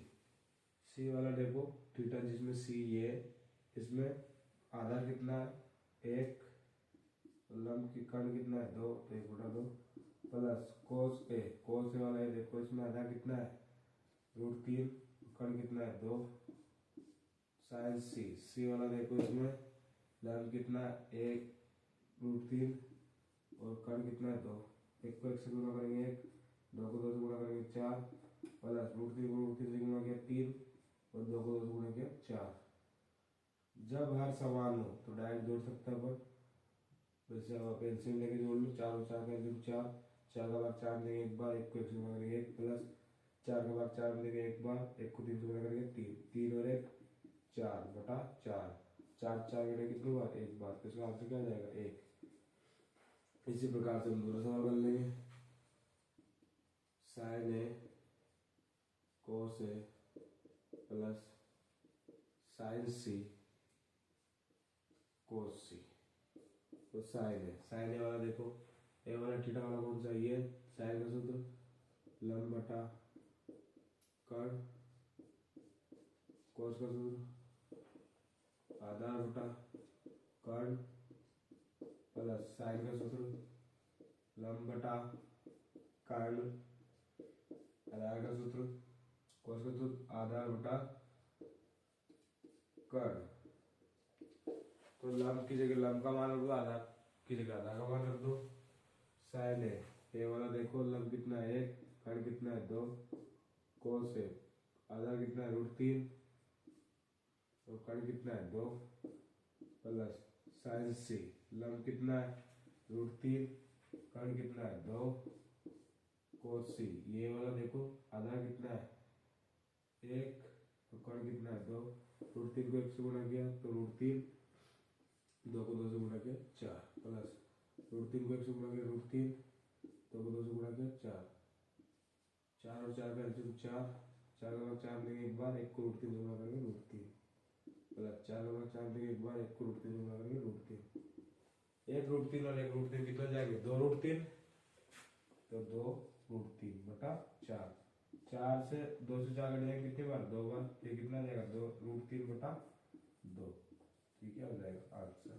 सी वाला देखो थीटा जिसमें सी ये, इसमें आधार कितना है 1, लंब की कर्ण कितना है 2, तो 1/2 प्लस कोस ए, कोस ए वाला ये देखो इसमें आधार कितना है √3, कर्ण कितना है 2, साइन सी, सी वाला देखो इसमें लंब कितना है 1, √3 और कर्ण कितना है 2। 1 को 1 से गुणा करेंगे 1, 2 को 2 से गुणा करेंगे 4, प्लस √3 को √3 से गुणा किया 3 और 2 को 2 से गुणा किया 4। जब हर समान हो तो डायरेक्ट जोड़ सकते हैं अपन, वैसे अब आप एलसीएम लेके जोड़ लो, 4 और 4 का 4, 4 का भाग 4 देंगे एक बार, 1 को 1 से गुणा करेंगे 1, प्लस 4 का भाग 4 देंगे एक बार, 1 को 3 से गुणा करेंगे 3, 3 और 1 4/4, 4 4 घटे कितनी बार, एक बार, तो इसका आंसर क्या आ जाएगा 1। इसी प्रकार से हम दूसरा सवाल कर लेंगे, साइन ए कोस ए प्लस साइन सी कोस सी। तो साइन है, साइन ए वाला देखो, ए वाला थीटा वाला कौन सा, ये साइन का सूत्र लंब बटा कर्ण, कोस का सूत्र आधार बटा कर्ण प्लस साइन का सूत्र लंब बटा कर्ण, आधार का सूत्र कोस का सूत्र आधार बटा कर्ण। तो लंब की जगह लंब का मान रख दो, आधार की जगह आधार का मान रख दो। साइन है, ए वाला देखो लंब कितना है 1, कर्ण कितना है 2, कोस है आधार कितना है √3 और कर्ण कितना है 2, प्लस साइन सी लंब कितना है √3 कर्ण कितना है 2 cos c। ये वाला देखो आधा कितना है 1, तो कर्ण कितना है 2। √3 को 1 से गुणा किया तो √3, 2 को 2 से गुणा किया 4, प्लस √3 को 1 से गुणा किया √3, 2 को 2 से गुणा किया 4, 4 और 4 का एलसीएम 4, 4 का 4 लेंगे एक बार, 1 को √3 से गुणा करेंगे √3, प्लस 4 का 4 लेंगे एक बार, 1 को √3 से गुणा करेंगे √3। 1 √3 और 1 √3 कितना जाएंगे 2 √3, तो 2 √3 बटा 4। 4 से 2 से 4 कट जाएंगे कितनी बार 2 बार, ये कितना जाएगा 2 √3 बटा 2। ठीक है, हो जाएगा आंसर।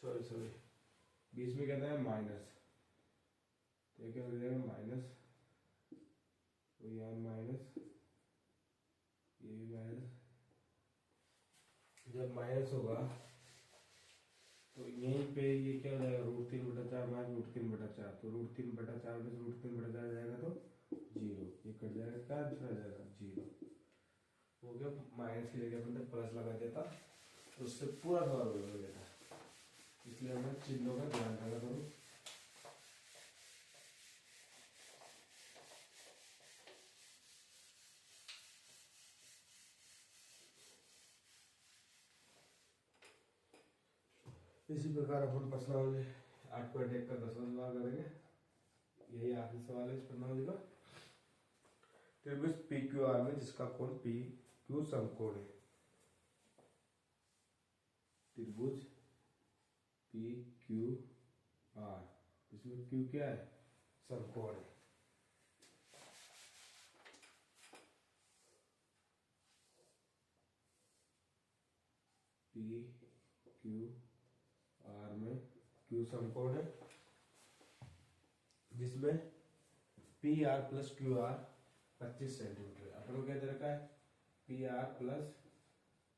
सॉरी बीच में कहता है माइनस, तो क्या हो जाएगा माइनस, तो यहाँ माइनस, ये भी माइनस। जब माइनस होगा तो यहीं पे ये क्या हो जाएगा √3/4 माइनस √3/4, तो √3/4 में √3/4 जाएगा तो 0, ये कट जाएगा, क्या आंसर आ जाएगा 0। हो गया, माइनस की जगह अपन ने प्लस लगा देता तो उससे पूरा सवाल हो जाता, इसलिए हमें चिन्हों का ध्यान रखा करो। इसी प्रकार अपन प्रश्नावली 8.1 का 10वां सवाल करेंगे। यही आखिरी सवाल है इस प्रश्नावली का। त्रिभुज PQR में जिसका कोण PQ समकोण है। त्रिभुज PQR इसमें Q क्या है समकोण है। PQR में Q समकोण है, जिसमें PR प्लस QR 25 सेंटीमीटर। अपन को क्या दे रखा है PR प्लस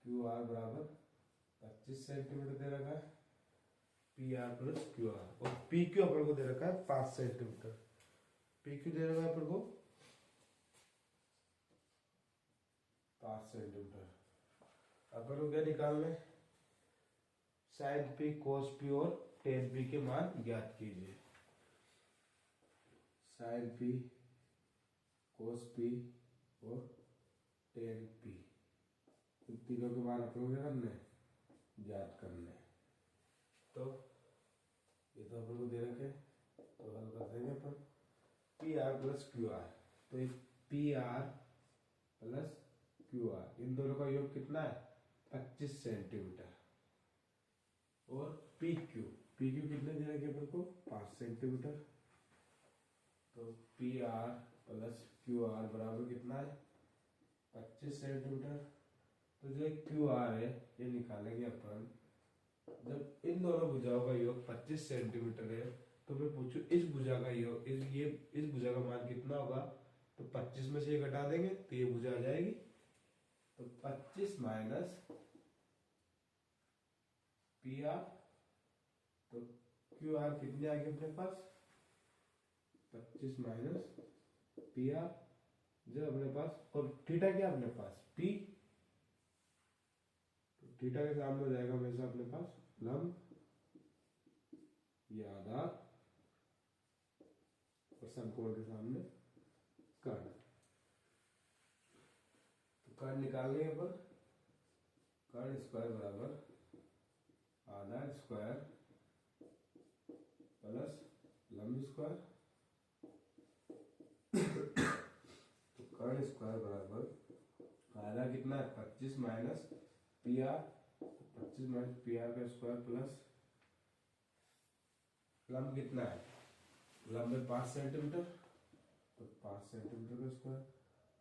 QR बराबर 25 सेंटीमीटर दे रखा है, PR प्लस QR, और PQ अपन को दे रखा है 5 सेंटीमीटर। PQ दे रखा है अपन को 5 सेंटीमीटर। अपन को क्या निकालना है sin P cos P और tan P के मान ज्ञात कीजिए। sin P cos P और tan P, इन तीनों के मान अपन को क्या करना है ज्ञात करना है। तो ये तो अपन को दे रखे, तो हल कर देंगे अपन। PR प्लस QR, तो ये PR प्लस QR इन दोनों का योग कितना है 25 सेंटीमीटर, और PQ कितने दे रखे अपन को 5 सेंटीमीटर। तो PR प्लस QR बराबर कितना है 25 सेंटीमीटर। तो जो QR है ये निकालेंगे अपन। जब इन दोनों भुजाओं का योग 25 सेंटीमीटर है, तो मैं पूछूं इस भुजा का योग इस भुजा का मान कितना होगा, तो 25 में से ये घटा देंगे तो ये भुजा आ जाएगी। तो 25 माइनस PR, तो QR कितनी आ गई अपने पास 25 माइनस PR, जो अपने पास, और थीटा क्या अपने पास P, तो थीटा के सामने हो जाएगा हमेशा अपने पास लंब या आधार, और समकोण के सामने कर्ण। तो कर्ण निकालने पर कर्ण स्क्वायर बराबर आधार स्क्वायर प्लस लंब स्क्वायर, तो कर्ण स्क्वायर बराबर आधा कितना है 25 माइनस PR, 25 माइनस PR का स्क्वायर प्लस लंब कितना है, लंब है 5 सेंटीमीटर, तो 5 सेंटीमीटर का स्क्वायर,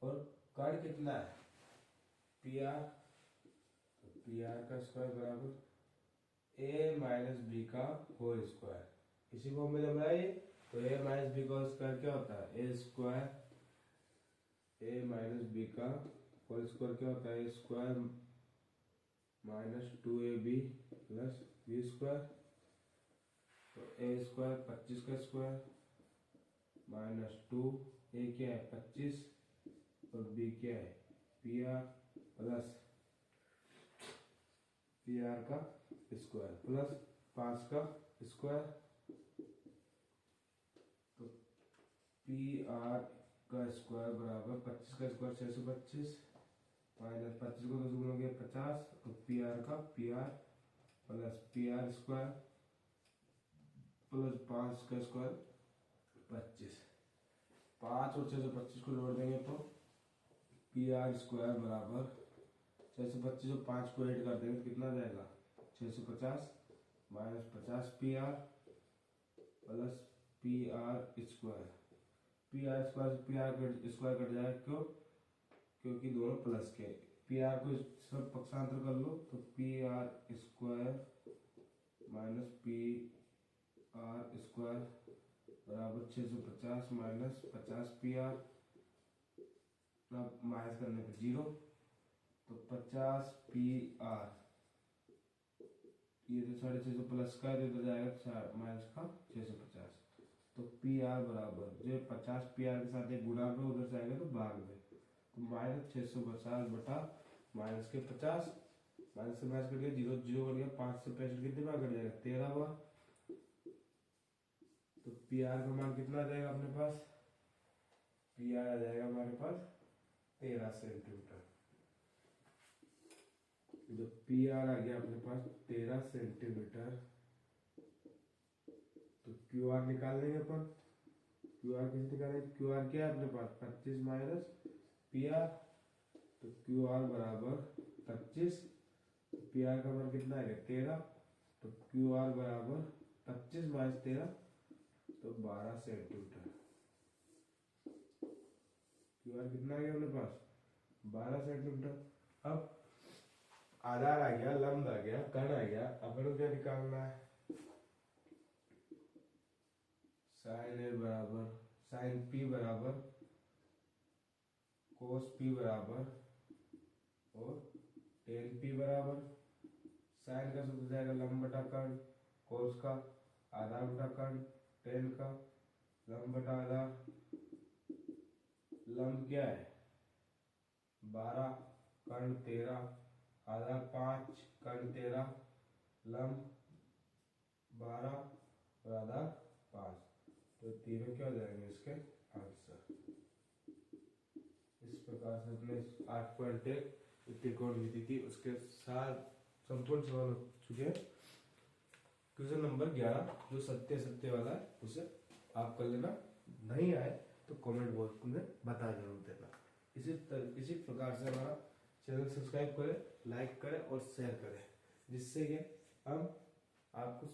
और कर्ण कितना है PR, तो PR का स्क्वायर बराबर A माइनस B का होल स्क्वायर। इसी को हमें जब बनाइए तो A माइनस B का स्क्वायर क्या होता है A square, A minus B का होल स्क्वायर क्या होता है A square minus 2AB plus B square. तो A स्क्वायर 25 का स्क्वायर -2, ए क्या है 25 और बी क्या है P R plus P R का स्क्वायर प्लस 5 का स्क्वायर, तो पी आर का स्क्वायर बराबर 25 का स्क्वायर 625 माइनस 25 को 2 से गुणा हो गया 50, तो पी आर का P R plus P R square plus 5 का स्क्वायर 25, 5 और 625 को जोड़ देंगे तो पी आर स्क्वायर बराबर 625 और 5 को ऐड कर देंगे तो कितना जाएगा 650 minus 50 P R plus P R square, P R square से पी आर स्क्वायर कट जाएगा, क्यों? क्योंकि दोनों प्लस के, पी आर को सब पक्षांतर कर लो तो P R square minus P R square बराबर 650 माइनस 50 पी आर, माइनस करने पे 0, तो 50 पी आर, ये तो 650 प्लस का है, इधर जाएगा माइनस का 650, तो पी आर बराबर जो 50 पी आर के साथ एक गुणा में उधर से आएगा तो भाग में, तो माइनस 650 बटा माइनस के 50, माइनस से माइनस कट गया 0 0 कट गया, 5 से 65 कितने बार कट जाएगा 13 बार, तो पी आर का मान कितना आ जाएगा अपने पास, पी आर आ जाएगा हमारे पास 13 सेंटीमीटर, जो पी आर आ गया अपने पास 13 सेंटीमीटर, तो क्यू आर निकाल लेंगे अपन, क्यू आर कैसे निकालेंगे, क्यू आर क्या है अपने पास 25 माइनस पी आर, तो क्यू आर बराबर 25, पी आर का मान कितना है 13, तो क्यू आर बराबर 25 माइनस 13 तो 12 सेंटीमीटर, क्यू आर कितना आ गया अपने पास 12 सेंटीमीटर। अब आधार आ गया, लंब आ गया, कण आ गया, अपन को क्या निकालना है, साइन ए बराबर साइन पी बराबर कोस पी बराबर और टेन पी बराबर, साइन का सूत्र जाएगा लंब बटा कर्ण, कोस का आधार बटा कर्ण, टेन का लंब बटा आधार, लंब क्या है 12 कर्ण 13 आधार 5 कर्ण 13 लंब 12 और आधार 5, तो तीनों क्या हो जाएंगे इसके आंसर। इस प्रकार से अपने 8.1 त्रिकोणमिति की उसके साथ संपूर्ण सवाल हो चुके हैं। क्वेश्चन नंबर 11 जो सत्य सत्य वाला है उसे आप कर लेना, नहीं आए तो कमेंट बॉक्स में बता जरूर देना। इसी प्रकार से हमारा चैनल सब्सक्राइब करें, लाइक करें और शेयर करें, जिससे कि हम आपको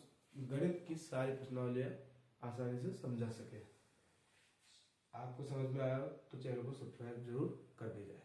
गणित की सारी प्रश्नावलियां आसानी से समझा सके। आपको समझ में आया तो चैनल को सब्सक्राइब जरूर कर दीजिए।